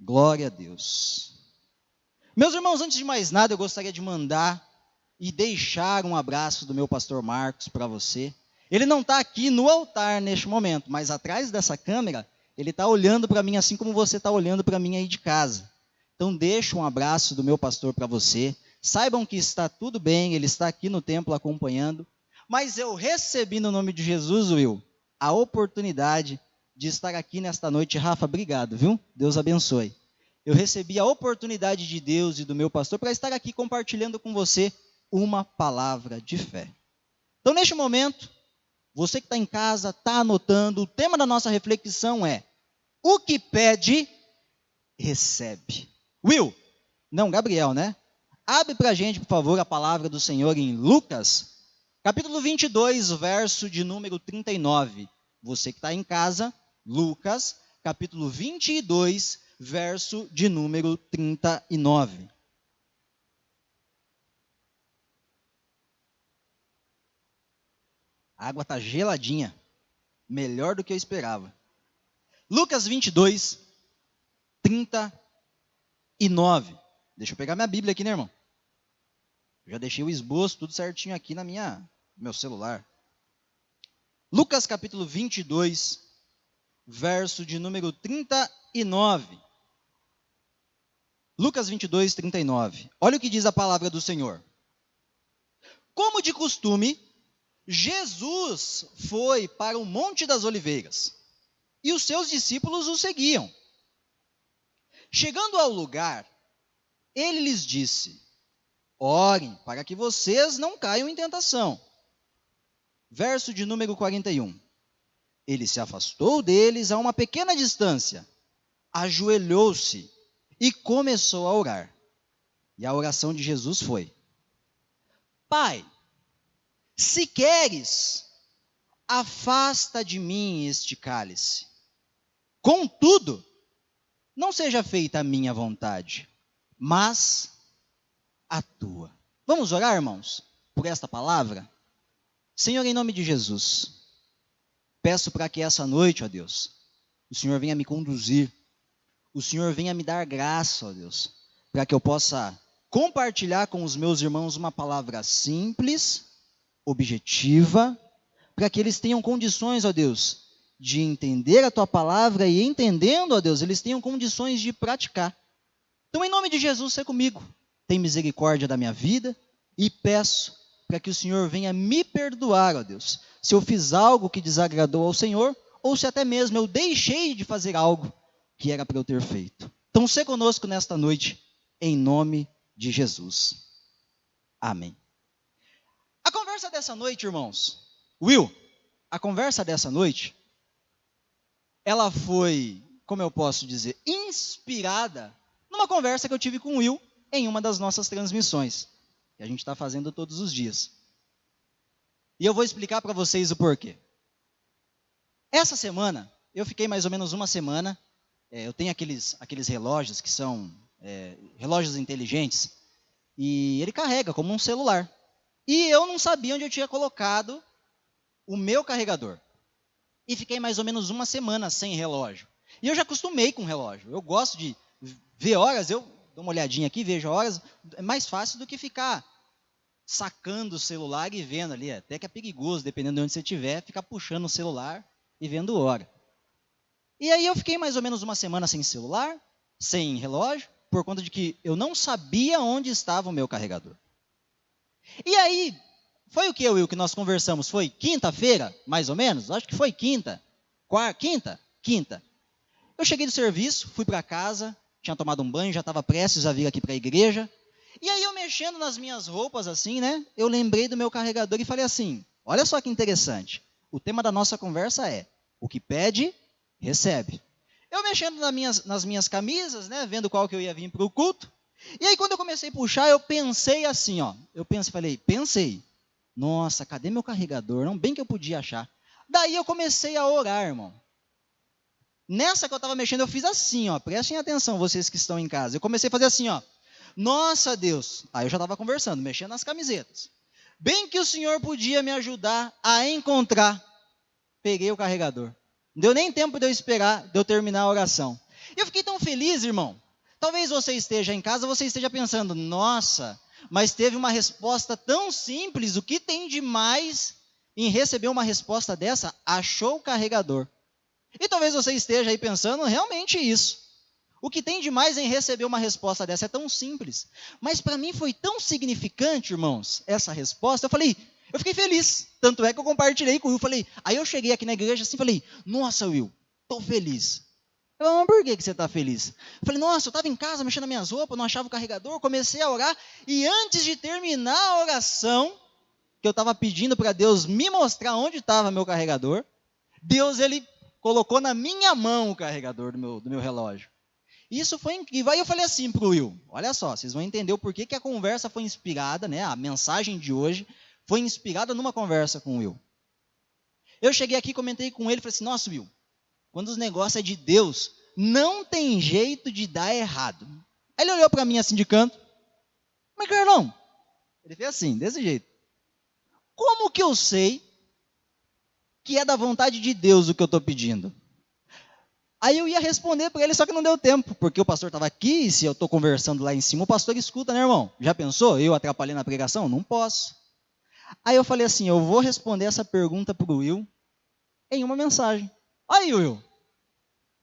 Glória a Deus. Meus irmãos, antes de mais nada, eu gostaria de mandar e deixar um abraço do meu pastor Marcos para você. Ele não está aqui no altar neste momento, mas atrás dessa câmera, ele está olhando para mim assim como você está olhando para mim aí de casa. Então, deixo um abraço do meu pastor para você. Saibam que está tudo bem, ele está aqui no templo acompanhando. Mas eu recebi no nome de Jesus, Will, a oportunidade de estar aqui nesta noite. Rafa, obrigado, viu? Deus abençoe. Eu recebi a oportunidade de Deus e do meu pastor para estar aqui compartilhando com você uma palavra de fé. Então, neste momento, você que está em casa, está anotando, o tema da nossa reflexão é: o que pede, recebe. Will, não, Gabriel, né? Abre para a gente, por favor, a palavra do Senhor em Lucas, capítulo 22, verso de número 39. Você que está em casa, Lucas, capítulo 22, verso de número 39. A água está geladinha, melhor do que eu esperava. Lucas 22, 39. Deixa eu pegar minha Bíblia aqui, né, irmão? Já deixei o esboço tudo certinho aqui no meu celular. Lucas capítulo 22, verso de número 39. Lucas 22, 39. Olha o que diz a palavra do Senhor. Como de costume, Jesus foi para o Monte das Oliveiras, e os seus discípulos o seguiam. Chegando ao lugar, ele lhes disse: orem para que vocês não caiam em tentação. Verso de número 41. Ele se afastou deles a uma pequena distância, ajoelhou-se e começou a orar. E a oração de Jesus foi: Pai, se queres, afasta de mim este cálice. Contudo, não seja feita a minha vontade, mas a tua. Vamos orar, irmãos, por esta palavra? Senhor, em nome de Jesus, peço para que essa noite, ó Deus, o Senhor venha me conduzir, o Senhor venha me dar graça, ó Deus, para que eu possa compartilhar com os meus irmãos uma palavra simples, objetiva, para que eles tenham condições, ó Deus, de entender a tua palavra e entendendo, ó Deus, eles tenham condições de praticar. Então, em nome de Jesus, seja comigo, tem misericórdia da minha vida e peço para que o Senhor venha me perdoar, ó Deus, se eu fiz algo que desagradou ao Senhor, ou se até mesmo eu deixei de fazer algo que era para eu ter feito. Então, seja conosco nesta noite, em nome de Jesus. Amém. A conversa dessa noite, irmãos, Will, a conversa dessa noite, ela foi, como eu posso dizer, inspirada numa conversa que eu tive com o Will em uma das nossas transmissões, que a gente está fazendo todos os dias. E eu vou explicar para vocês o porquê. Essa semana, eu fiquei mais ou menos uma semana, eu tenho aqueles relógios que são relógios inteligentes, e ele carrega como um celular. E eu não sabia onde eu tinha colocado o meu carregador. E fiquei mais ou menos uma semana sem relógio. E eu já acostumei com relógio. Eu gosto de ver horas, eu dou uma olhadinha aqui, vejo horas. É mais fácil do que ficar sacando o celular e vendo ali. Até que é perigoso, dependendo de onde você estiver, ficar puxando o celular e vendo hora. E aí eu fiquei mais ou menos uma semana sem celular, sem relógio, por conta de que eu não sabia onde estava o meu carregador. E aí, foi o que eu e o que nós conversamos? Foi quinta-feira, mais ou menos? Acho que foi quinta. Quinta. Eu cheguei do serviço, fui para casa, tinha tomado um banho, já estava prestes a vir aqui para a igreja. E aí eu mexendo nas minhas roupas assim, né? Eu lembrei do meu carregador e falei assim, olha só que interessante. O tema da nossa conversa é, o que pede, recebe. Eu mexendo nas minhas camisas, né? Vendo qual que eu ia vir para o culto. E aí quando eu comecei a puxar, eu pensei assim, ó. Pensei. Nossa, cadê meu carregador? Não, bem que eu podia achar. Daí eu comecei a orar, irmão. Nessa que eu estava mexendo, eu fiz assim, ó. Prestem atenção, vocês que estão em casa. Eu comecei a fazer assim, ó. Nossa, Deus. Aí eu já estava conversando, mexendo nas camisetas. Bem que o Senhor podia me ajudar a encontrar. Peguei o carregador. Não deu nem tempo de eu esperar, de eu terminar a oração. E eu fiquei tão feliz, irmão. Talvez você esteja em casa, você esteja pensando, nossa, mas teve uma resposta tão simples, o que tem de mais em receber uma resposta dessa? Achou o carregador. E talvez você esteja aí pensando realmente isso. O que tem de mais em receber uma resposta dessa é tão simples. Mas para mim foi tão significante, irmãos, essa resposta. Eu fiquei feliz. Tanto é que eu compartilhei com o Will. Aí eu cheguei aqui na igreja assim, falei, nossa, Will, estou feliz. Eu falei, mas por que você está feliz? Eu falei, nossa, eu estava em casa mexendo nas minhas roupas, não achava o carregador, comecei a orar, e antes de terminar a oração, que eu estava pedindo para Deus me mostrar onde estava meu carregador, Deus, ele colocou na minha mão o carregador do meu relógio. Isso foi incrível. Aí eu falei assim para o Will, olha só, vocês vão entender o porquê que a conversa foi inspirada, né? A mensagem de hoje foi inspirada numa conversa com o Will. Eu cheguei aqui, comentei com ele, falei assim, nossa, Will, quando os negócios é de Deus, não tem jeito de dar errado. Aí ele olhou para mim assim de canto, mas Carlão, ele fez assim, desse jeito. Como que eu sei que é da vontade de Deus o que eu estou pedindo? Aí eu ia responder para ele, só que não deu tempo, porque o pastor estava aqui, e se eu estou conversando lá em cima, o pastor escuta, né, irmão? Já pensou? Eu atrapalhei na pregação? Não posso. Aí eu falei assim, eu vou responder essa pergunta para o Will em uma mensagem. Aí, Will,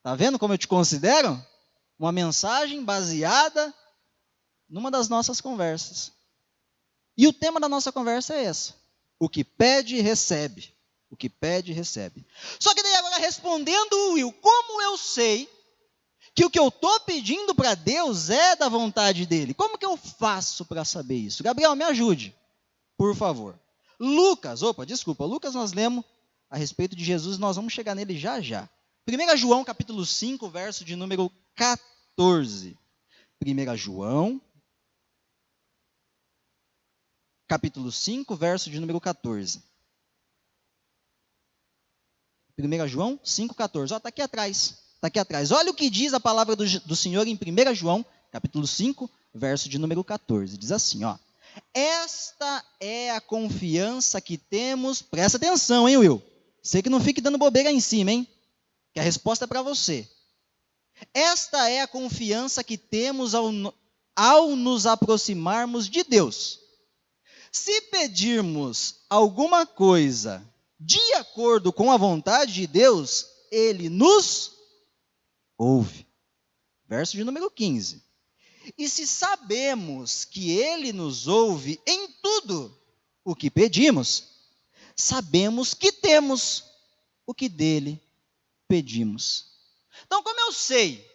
tá vendo como eu te considero? Uma mensagem baseada numa das nossas conversas. E o tema da nossa conversa é esse. O que pede, recebe. O que pede, recebe. Só que daí agora respondendo o Will, como eu sei que o que eu estou pedindo para Deus é da vontade dele? Como que eu faço para saber isso? Gabriel, me ajude, por favor. Lucas nós lemos a respeito de Jesus, nós vamos chegar nele já já. 1 João capítulo 5, verso de número 14. 1 João capítulo 5, verso de número 14. 1 João 5, 14. Está aqui atrás. Está aqui atrás. Olha o que diz a palavra do Senhor em 1 João, capítulo 5, verso de número 14. Diz assim, ó. Esta é a confiança que temos. Presta atenção, hein, Will? Você que não fique dando bobeira em cima, hein? Que a resposta é para você. Esta é a confiança que temos ao nos aproximarmos de Deus. Se pedirmos alguma coisa de acordo com a vontade de Deus, Ele nos ouve. Verso de número 15. E se sabemos que Ele nos ouve em tudo o que pedimos, sabemos que temos o que dele pedimos. Então, como eu sei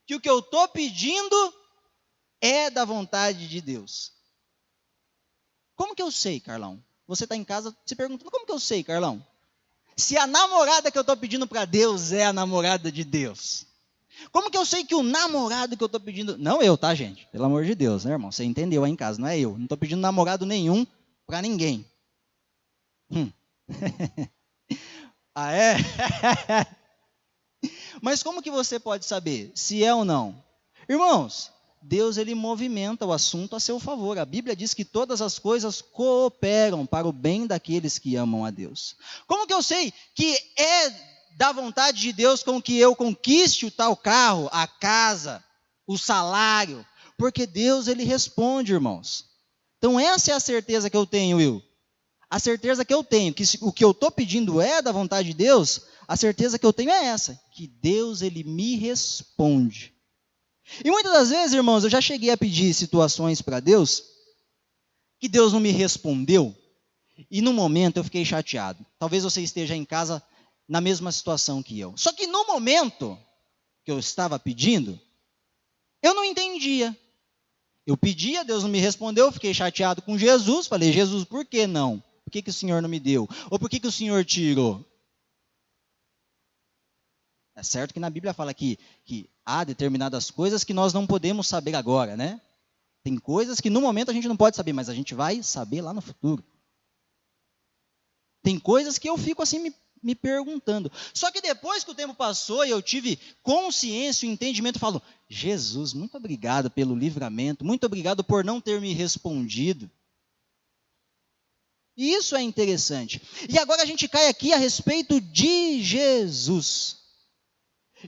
que o que eu estou pedindo é da vontade de Deus? Como que eu sei, Carlão? Você está em casa se perguntando, como que eu sei, Carlão? Se a namorada que eu estou pedindo para Deus é a namorada de Deus. Como que eu sei que o namorado que eu estou pedindo... Não eu, tá, gente? Pelo amor de Deus, né, irmão? Você entendeu aí em casa, não é eu. Não estou pedindo namorado nenhum para ninguém. Ah, é? Mas como que você pode saber se é ou não? Irmãos, Deus, ele movimenta o assunto a seu favor. A Bíblia diz que todas as coisas cooperam para o bem daqueles que amam a Deus. Como que eu sei que é da vontade de Deus com que eu conquiste o tal carro, a casa, o salário? Porque Deus, ele responde, irmãos. Então essa é a certeza que eu tenho, Will. A certeza que eu tenho, que o que eu estou pedindo é da vontade de Deus, a certeza que eu tenho é essa, que Deus, ele me responde. E muitas das vezes, irmãos, eu já cheguei a pedir situações para Deus, que Deus não me respondeu, e no momento eu fiquei chateado. Talvez você esteja em casa na mesma situação que eu. Só que no momento que eu estava pedindo, eu não entendia. Eu pedia, Deus não me respondeu, eu fiquei chateado com Jesus, falei, Jesus, por que não? Por que o Senhor não me deu? Ou por que o Senhor tirou? É certo que na Bíblia fala que há determinadas coisas que nós não podemos saber agora, né? Tem coisas que no momento a gente não pode saber, mas a gente vai saber lá no futuro. Tem coisas que eu fico assim me perguntando. Só que depois que o tempo passou e eu tive consciência e entendimento, eu falo, Jesus, muito obrigado pelo livramento, muito obrigado por não ter me respondido. E isso é interessante. E agora a gente cai aqui a respeito de Jesus.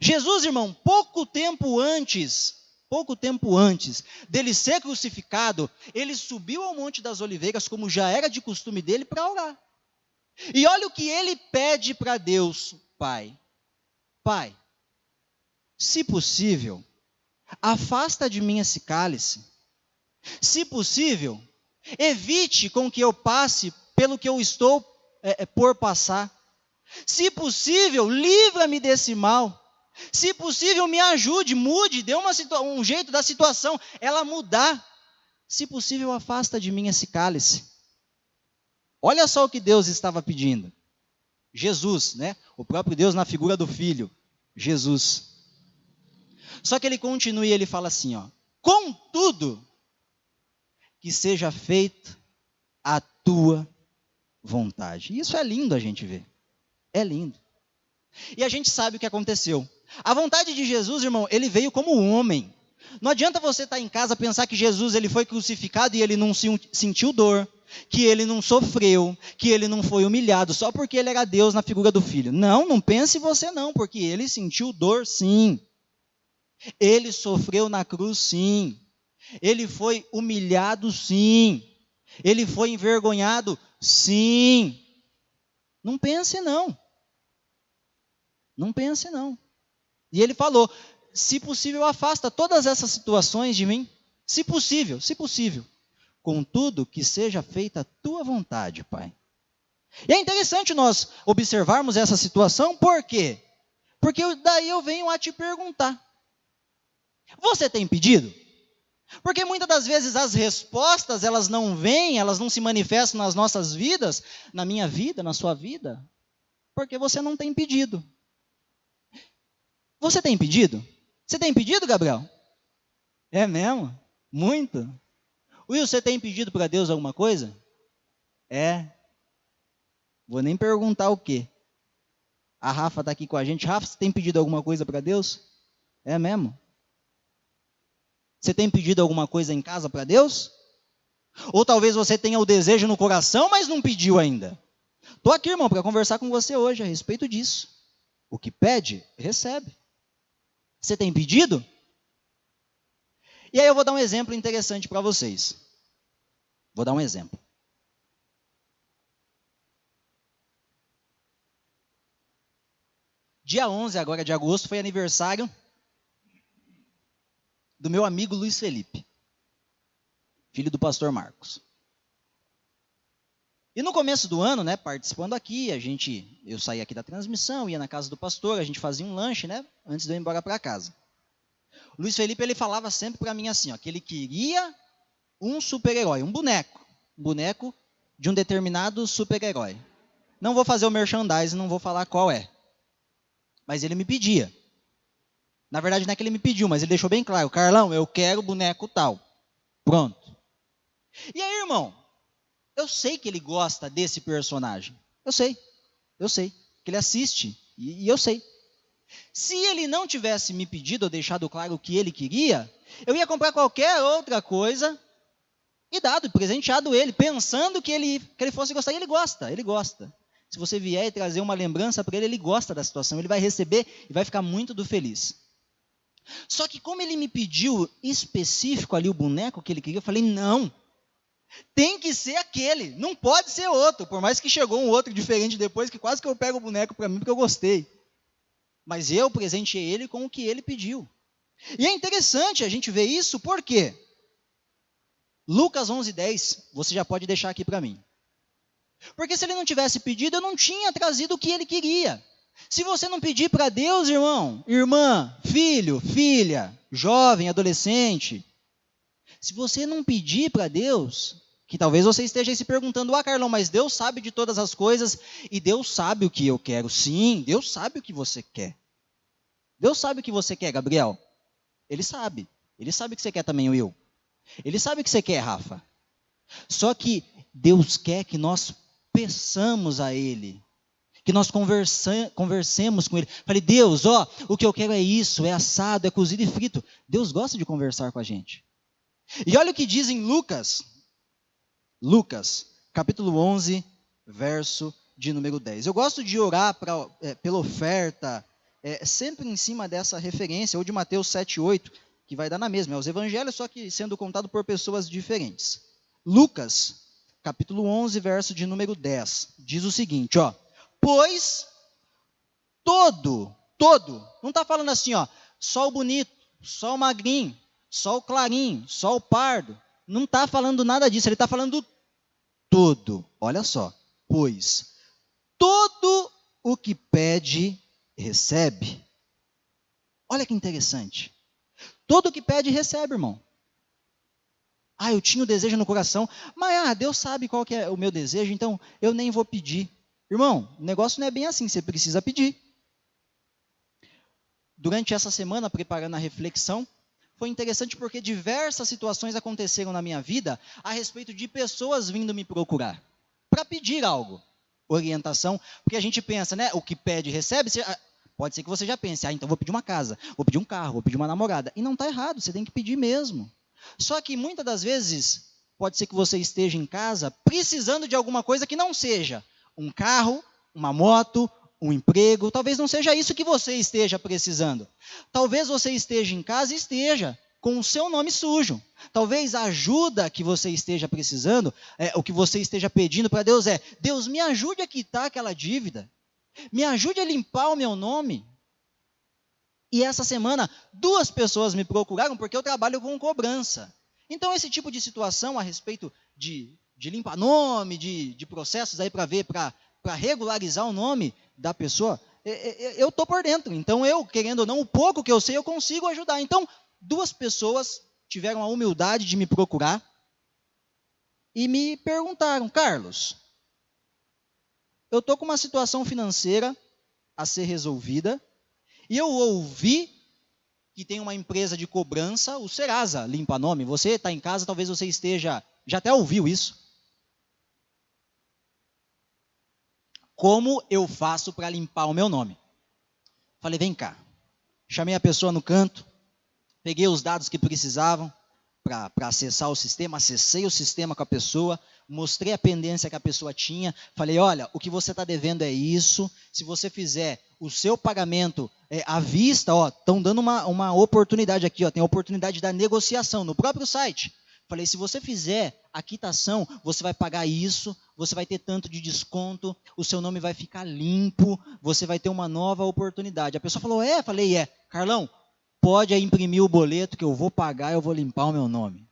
Jesus, irmão, pouco tempo antes dele ser crucificado, ele subiu ao Monte das Oliveiras, como já era de costume dele, para orar. E olha o que ele pede para Deus: Pai, Pai, se possível, afasta de mim esse cálice. Se possível, evite com que eu passe pelo que eu estou por passar. Se possível, livra-me desse mal. Se possível, me ajude, mude, dê um jeito da situação, ela mudar. Se possível, afasta de mim esse cálice. Olha só o que Deus estava pedindo. Jesus, né? O próprio Deus na figura do Filho, Jesus. Só que ele continua e ele fala assim, ó: contudo, que seja feita a tua vontade. Isso é lindo a gente ver. É lindo. E a gente sabe o que aconteceu. A vontade de Jesus, irmão, ele veio como um homem. Não adianta você estar em casa pensar que Jesus ele foi crucificado e ele não sentiu dor, que ele não sofreu, que ele não foi humilhado, só porque ele era Deus na figura do Filho. Não, não pense você não, porque ele sentiu dor sim. Ele sofreu na cruz sim. Ele foi humilhado sim. Ele foi envergonhado sim. Não pense não. Não pense não. E ele falou: se possível, afasta todas essas situações de mim. Se possível, se possível. Contudo, que seja feita a tua vontade, Pai. E é interessante nós observarmos essa situação, por quê? Porque daí eu venho a te perguntar: você tem pedido? Porque muitas das vezes as respostas, elas não vêm, elas não se manifestam nas nossas vidas, na minha vida, na sua vida, porque você não tem pedido. Você tem pedido? Você tem pedido, Gabriel? É mesmo? Muito? Will, você tem pedido para Deus alguma coisa? É. Vou nem perguntar o quê. A Rafa está aqui com a gente. Rafa, você tem pedido alguma coisa para Deus? É mesmo? Você tem pedido alguma coisa em casa para Deus? Ou talvez você tenha o desejo no coração, mas não pediu ainda. Estou aqui, irmão, para conversar com você hoje a respeito disso. O que pede, recebe. Você tem pedido? E aí eu vou dar um exemplo interessante para vocês. Vou dar um exemplo. Dia 11 agora de agosto foi aniversário do meu amigo Luiz Felipe, filho do pastor Marcos. E no começo do ano, né, participando aqui, eu saía aqui da transmissão, ia na casa do pastor, a gente fazia um lanche, né, antes de eu ir embora para casa. O Luiz Felipe, ele falava sempre para mim assim, ó, que ele queria um super-herói, um boneco de um determinado super-herói. Não vou fazer o merchandising, não vou falar qual é. Mas ele me pedia. Na verdade, não é que ele me pediu, mas ele deixou bem claro: Carlão, eu quero boneco tal. Pronto. E aí, irmão, eu sei que ele gosta desse personagem. Eu sei. Que ele assiste. E eu sei. Se ele não tivesse me pedido ou deixado claro o que ele queria, eu ia comprar qualquer outra coisa e presenteado ele, pensando que ele fosse gostar. E ele gosta. Se você vier e trazer uma lembrança para ele, ele gosta da situação, ele vai receber e vai ficar muito feliz. Só que como ele me pediu específico ali o boneco que ele queria, eu falei: não, tem que ser aquele, não pode ser outro, por mais que chegou um outro diferente depois, que quase que eu pego o boneco para mim porque eu gostei. Mas eu presenteei ele com o que ele pediu. E é interessante a gente ver isso, por quê? Lucas 11:10, você já pode deixar aqui para mim. Porque se ele não tivesse pedido, eu não tinha trazido o que ele queria. Se você não pedir para Deus, irmão, irmã, filho, filha, jovem, adolescente, se você não pedir para Deus, que talvez você esteja aí se perguntando: Carlão, mas Deus sabe de todas as coisas e Deus sabe o que eu quero. Sim, Deus sabe o que você quer. Deus sabe o que você quer, Gabriel. Ele sabe o que você quer também, Will. Ele sabe o que você quer, Rafa. Só que Deus quer que nós peçamos a Ele, que nós conversemos com Ele. Falei: Deus, o que eu quero é isso, é assado, é cozido e frito. Deus gosta de conversar com a gente. E olha o que diz em Lucas, capítulo 11, verso de número 10. Eu gosto de orar pela oferta sempre em cima dessa referência, ou de Mateus 7:8, que vai dar na mesma. É os evangelhos, só que sendo contado por pessoas diferentes. Lucas, capítulo 11, verso de número 10, diz o seguinte, ó. Pois todo, não está falando assim, ó, só o bonito, só o magrinho, só o clarinho, só o pardo. Não está falando nada disso, ele está falando todo. Olha só, pois todo o que pede, recebe. Olha que interessante. Todo o que pede, recebe, irmão. Eu tinha o desejo no coração, mas Deus sabe qual que é o meu desejo, então eu nem vou pedir. Irmão, o negócio não é bem assim, você precisa pedir. Durante essa semana, preparando a reflexão, foi interessante porque diversas situações aconteceram na minha vida a respeito de pessoas vindo me procurar para pedir algo, orientação, porque a gente pensa, né, o que pede, recebe, pode ser que você já pense, então vou pedir uma casa, vou pedir um carro, vou pedir uma namorada, e não está errado, você tem que pedir mesmo. Só que muitas das vezes, pode ser que você esteja em casa precisando de alguma coisa que não seja um carro, uma moto, um emprego, talvez não seja isso que você esteja precisando. Talvez você esteja em casa e esteja com o seu nome sujo. Talvez a ajuda que você esteja precisando, o que você esteja pedindo para Deus Deus, me ajude a quitar aquela dívida, me ajude a limpar o meu nome. E essa semana, 2 pessoas me procuraram porque eu trabalho com cobrança. Então, esse tipo de situação a respeito de limpar nome, de processos aí para ver, para regularizar o nome da pessoa, eu estou por dentro. Então, eu, querendo ou não, o pouco que eu sei, eu consigo ajudar. Então, 2 pessoas tiveram a humildade de me procurar e me perguntaram, Carlos, eu estou com uma situação financeira a ser resolvida, e eu ouvi que tem uma empresa de cobrança, o Serasa limpa nome. Você está em casa, talvez você esteja, já até ouviu isso. Como eu faço para limpar o meu nome? Falei, vem cá. Chamei a pessoa no canto, peguei os dados que precisavam para acessar o sistema, acessei o sistema com a pessoa, mostrei a pendência que a pessoa tinha, falei, olha, o que você está devendo é isso, se você fizer o seu pagamento à vista, estão dando uma oportunidade aqui, tem a oportunidade da negociação no próprio site. Falei, se você fizer a quitação, você vai pagar isso, você vai ter tanto de desconto, o seu nome vai ficar limpo, você vai ter uma nova oportunidade. A pessoa falou, Falei, Carlão, pode imprimir o boleto que eu vou pagar, eu vou limpar o meu nome.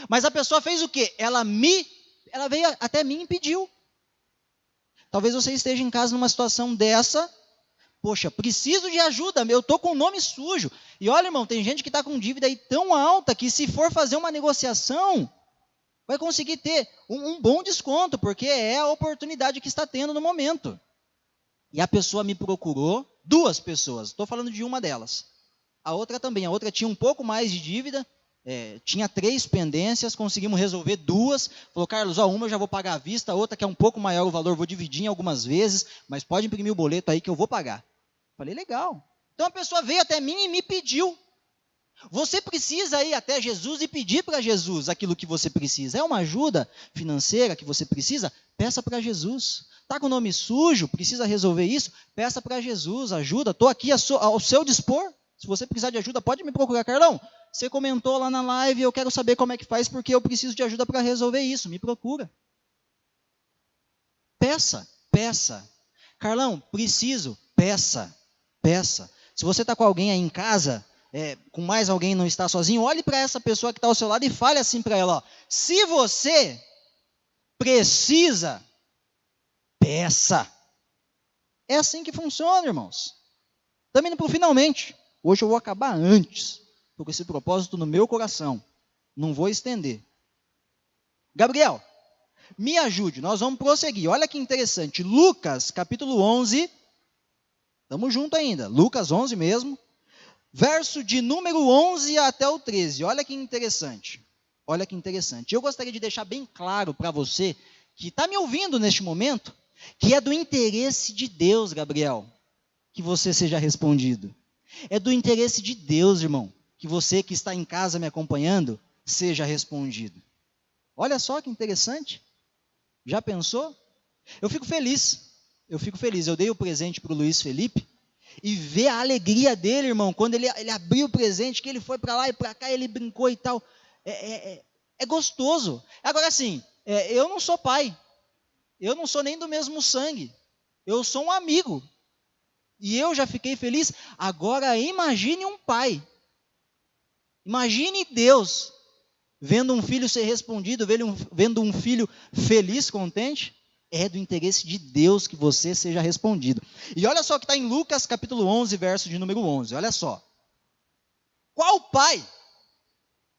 Mas a pessoa fez o quê? Ela veio até mim e pediu. Talvez você esteja em casa numa situação dessa, poxa, preciso de ajuda, eu estou com o nome sujo. E olha, irmão, tem gente que está com dívida aí tão alta que se for fazer uma negociação, vai conseguir ter um bom desconto, porque é a oportunidade que está tendo no momento. E a pessoa me procurou, 2 pessoas, estou falando de uma delas. A outra também, a outra tinha um pouco mais de dívida, tinha 3 pendências, conseguimos resolver 2. Falou, Carlos, uma eu já vou pagar à vista, a outra que é um pouco maior o valor, vou dividir em algumas vezes, mas pode imprimir o boleto aí que eu vou pagar. Falei, legal. Então a pessoa veio até mim e me pediu. Você precisa ir até Jesus e pedir para Jesus aquilo que você precisa. É uma ajuda financeira que você precisa? Peça para Jesus. Está com o nome sujo? Precisa resolver isso? Peça para Jesus, ajuda. Estou aqui ao seu dispor. Se você precisar de ajuda, pode me procurar. Carlão, você comentou lá na live, eu quero saber como é que faz, porque eu preciso de ajuda para resolver isso. Me procura. Peça. Carlão, preciso. Peça. Se você está com alguém aí em casa, com mais alguém, não está sozinho, olhe para essa pessoa que está ao seu lado e fale assim para ela, se você precisa, peça. É assim que funciona, irmãos. Também indo para o finalmente. Hoje eu vou acabar antes, estou com esse propósito no meu coração. Não vou estender. Gabriel, me ajude, nós vamos prosseguir. Olha que interessante, Lucas capítulo 11, estamos juntos ainda, Lucas 11 mesmo, verso de número 11 até o 13, olha que interessante. Eu gostaria de deixar bem claro para você, que está me ouvindo neste momento, que é do interesse de Deus, Gabriel, que você seja respondido. É do interesse de Deus, irmão, que você que está em casa me acompanhando, seja respondido. Olha só que interessante. Já pensou? Eu fico feliz eu fico feliz. Eu dei o presente para o Luiz Felipe e ver a alegria dele, irmão, quando ele abriu o presente, que ele foi para lá e para cá, ele brincou e tal. É gostoso. Agora, assim, eu não sou pai, eu não sou nem do mesmo sangue, eu sou um amigo, e eu já fiquei feliz. Agora, imagine um pai, imagine Deus vendo um filho ser respondido, vendo um filho feliz, contente. É do interesse de Deus que você seja respondido. E olha só o que está em Lucas capítulo 11, verso de número 11. Olha só. Qual pai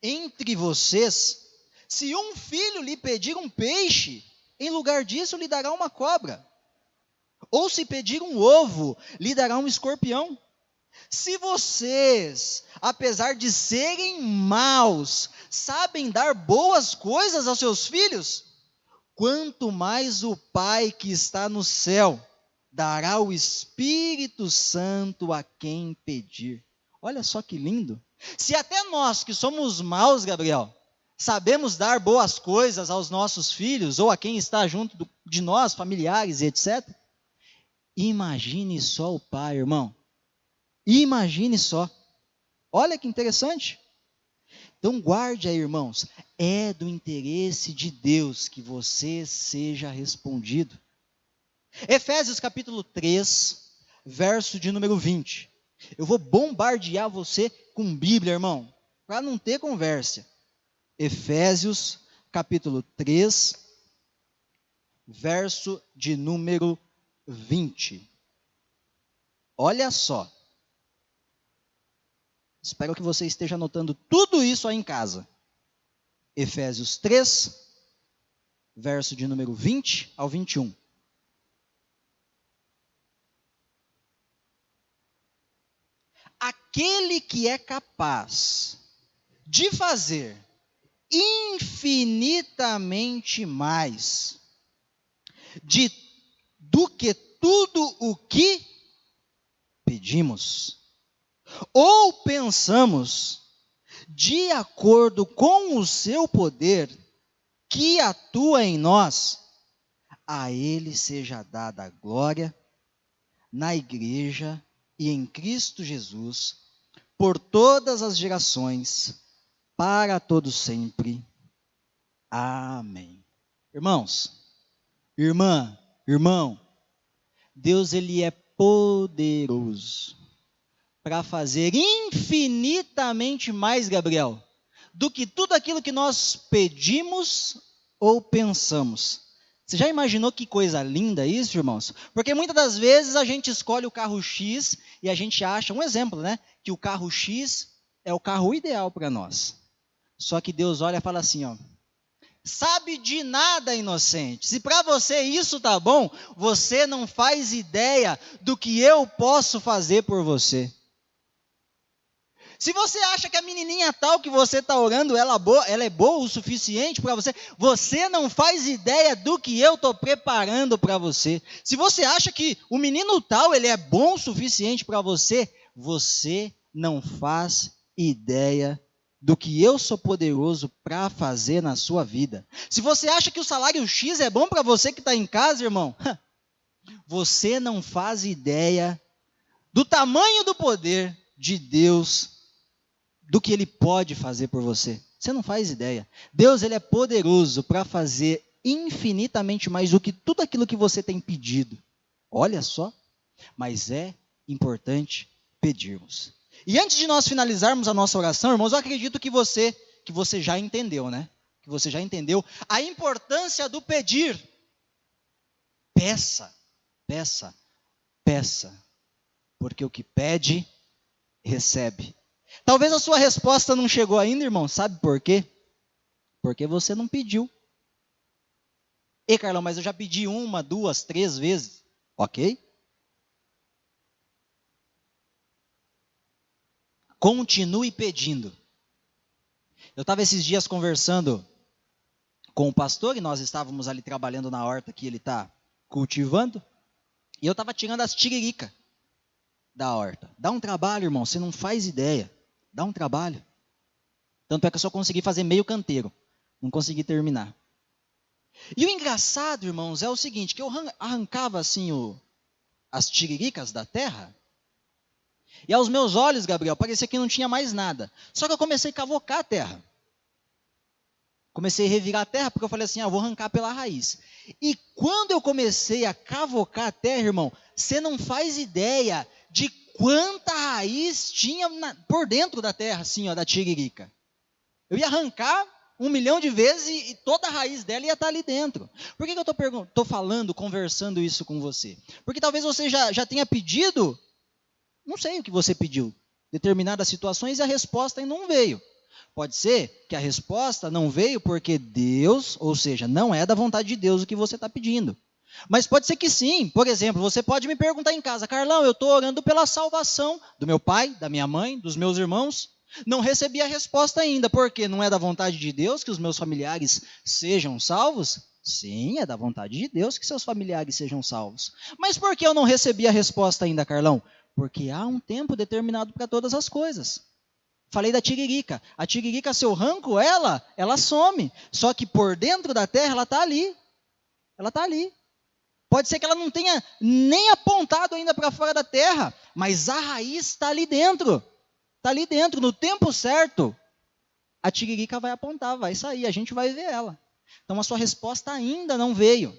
entre vocês, se um filho lhe pedir um peixe, em lugar disso lhe dará uma cobra? Ou se pedir um ovo, lhe dará um escorpião? Se vocês, apesar de serem maus, sabem dar boas coisas aos seus filhos, quanto mais o Pai que está no céu dará o Espírito Santo a quem pedir. Olha só que lindo. Se até nós que somos maus, Gabriel, sabemos dar boas coisas aos nossos filhos ou a quem está junto de nós, familiares e etc., imagine só o Pai, irmão. Imagine só. Olha que interessante. Então guarde aí, irmãos, é do interesse de Deus que você seja respondido. Efésios capítulo 3, verso de número 20. Eu vou bombardear você com Bíblia, irmão, para não ter conversa. Efésios capítulo 3, verso de número 20. Olha só. Espero que você esteja anotando tudo isso aí em casa. Efésios 3, verso de número 20 ao 21. Aquele que é capaz de fazer infinitamente mais do que tudo o que pedimos ou pensamos, de acordo com o seu poder que atua em nós, a Ele seja dada a glória na igreja e em Cristo Jesus, por todas as gerações, para todo sempre. Amém. Irmãos, irmão, Deus ele é poderoso para fazer infinitamente mais, Gabriel, do que tudo aquilo que nós pedimos ou pensamos. Você já imaginou que coisa linda isso, irmãos? Porque muitas das vezes a gente escolhe o carro X e a gente acha, um exemplo, né? Que o carro X é o carro ideal para nós. Só que Deus olha e fala assim, ó. Sabe de nada, inocente. Se para você isso tá bom, você não faz ideia do que eu posso fazer por você. Se você acha que a menininha tal que você está orando, ela é boa o suficiente para você, você não faz ideia do que eu estou preparando para você. Se você acha que o menino tal, ele é bom o suficiente para você, você não faz ideia do que eu sou poderoso para fazer na sua vida. Se você acha que o salário X é bom para você que está em casa, irmão, você não faz ideia do tamanho do poder de Deus, do que Ele pode fazer por você. Você não faz ideia. Deus ele é poderoso para fazer infinitamente mais do que tudo aquilo que você tem pedido. Olha só. Mas é importante pedirmos. E antes de nós finalizarmos a nossa oração, irmãos, eu acredito que você já entendeu, né? Que você já entendeu a importância do pedir. Peça, peça, peça. Porque o que pede, recebe. Talvez a sua resposta não chegou ainda, irmão. Sabe por quê? Porque você não pediu. E Carlão, mas eu já pedi 1, 2, 3 vezes. Ok? Continue pedindo. Eu estava esses dias conversando com o pastor e nós estávamos ali trabalhando na horta que ele está cultivando. E eu estava tirando as tiriricas da horta. Dá um trabalho, irmão, você não faz ideia. Dá um trabalho. Tanto é que eu só consegui fazer meio canteiro. Não consegui terminar. E o engraçado, irmãos, é o seguinte, que eu arrancava assim as tiriricas da terra, e aos meus olhos, Gabriel, parecia que não tinha mais nada. Só que eu comecei a cavocar a terra. Comecei a revirar a terra, porque eu falei assim, vou arrancar pela raiz. E quando eu comecei a cavocar a terra, irmão, você não faz ideia de quanta raiz tinha por dentro da terra, assim, da tiririca. Eu ia arrancar 1 milhão de vezes e toda a raiz dela ia estar ali dentro. Por que eu estou falando, conversando isso com você? Porque talvez você já tenha pedido, não sei o que você pediu, determinadas situações e a resposta ainda não veio. Pode ser que a resposta não veio porque Deus, ou seja, não é da vontade de Deus o que você está pedindo. Mas pode ser que sim. Por exemplo, você pode me perguntar em casa, Carlão, eu estou orando pela salvação do meu pai, da minha mãe, dos meus irmãos. Não recebi a resposta ainda, porque não é da vontade de Deus que os meus familiares sejam salvos? Sim, é da vontade de Deus que seus familiares sejam salvos. Mas por que eu não recebi a resposta ainda, Carlão? Porque há um tempo determinado para todas as coisas. Falei da tiririca. A tiririca, se eu arranco ela some. Só que por dentro da terra, ela está ali. Ela está ali. Pode ser que ela não tenha nem apontado ainda para fora da terra, mas a raiz está ali dentro. Está ali dentro. No tempo certo, a tiririca vai apontar, vai sair, a gente vai ver ela. Então a sua resposta ainda não veio.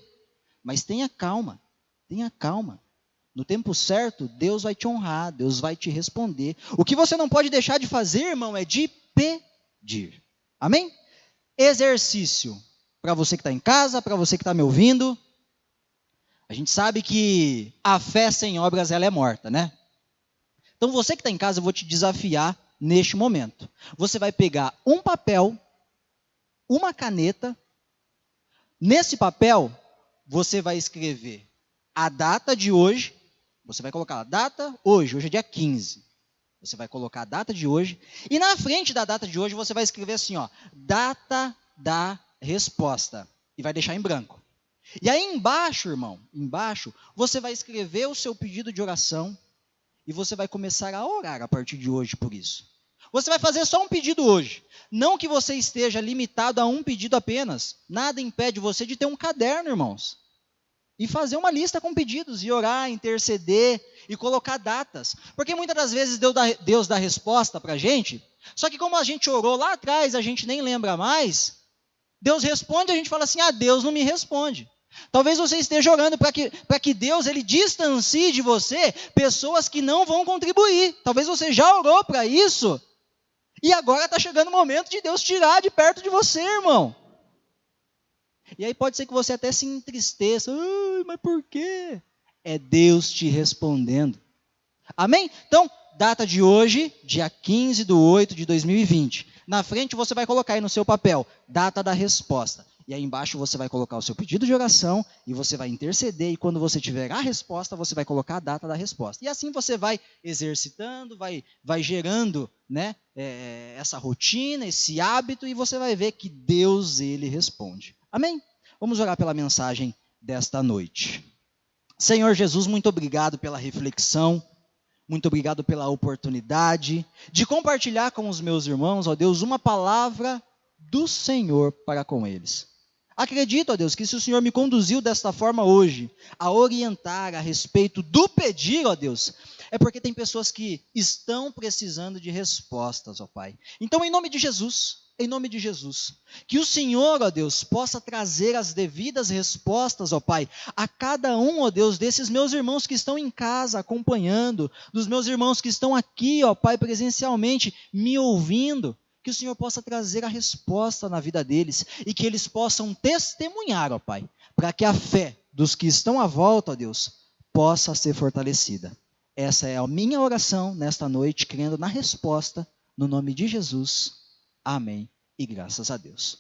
Mas tenha calma. Tenha calma. No tempo certo, Deus vai te honrar, Deus vai te responder. O que você não pode deixar de fazer, irmão, é de pedir. Amém? Exercício. Para você que está em casa, para você que está me ouvindo. A gente sabe que a fé sem obras ela é morta, né? Então você que está em casa, eu vou te desafiar neste momento. Você vai pegar um papel, uma caneta. Nesse papel, você vai escrever a data de hoje. Você vai colocar a data hoje é dia 15. Você vai colocar a data de hoje. E na frente da data de hoje, você vai escrever assim, data da resposta. E vai deixar em branco. E aí embaixo, irmão, você vai escrever o seu pedido de oração. E você vai começar a orar a partir de hoje por isso. Você vai fazer só um pedido hoje. Não que você esteja limitado a um pedido apenas. Nada impede você de ter um caderno, irmãos. E fazer uma lista com pedidos, e orar, interceder, e colocar datas. Porque muitas das vezes Deus dá resposta para a gente, só que como a gente orou lá atrás, a gente nem lembra mais, Deus responde e a gente fala assim, Deus não me responde. Talvez você esteja orando para que Deus ele distancie de você pessoas que não vão contribuir. Talvez você já orou para isso, e agora está chegando o momento de Deus tirar de perto de você, irmão. E aí pode ser que você até se entristeça. Mas por quê? É Deus te respondendo. Amém? Então, data de hoje, dia 15/8/2020. Na frente você vai colocar aí no seu papel, data da resposta. E aí embaixo você vai colocar o seu pedido de oração e você vai interceder. E quando você tiver a resposta, você vai colocar a data da resposta. E assim você vai exercitando, vai gerando, né, essa rotina, esse hábito, e você vai ver que Deus, ele responde. Amém? Vamos orar pela mensagem desta noite. Senhor Jesus, muito obrigado pela reflexão, muito obrigado pela oportunidade de compartilhar com os meus irmãos, ó Deus, uma palavra do Senhor para com eles. Acredito, ó Deus, que se o Senhor me conduziu desta forma hoje, a orientar a respeito do pedir, ó Deus, é porque tem pessoas que estão precisando de respostas, ó Pai. Então, em nome de Jesus, que o Senhor, ó Deus, possa trazer as devidas respostas, ó Pai, a cada um, ó Deus, desses meus irmãos que estão em casa acompanhando, dos meus irmãos que estão aqui, ó Pai, presencialmente me ouvindo, que o Senhor possa trazer a resposta na vida deles e que eles possam testemunhar, ó Pai, para que a fé dos que estão à volta, ó Deus, possa ser fortalecida. Essa é a minha oração nesta noite, crendo na resposta, no nome de Jesus. Amém e graças a Deus.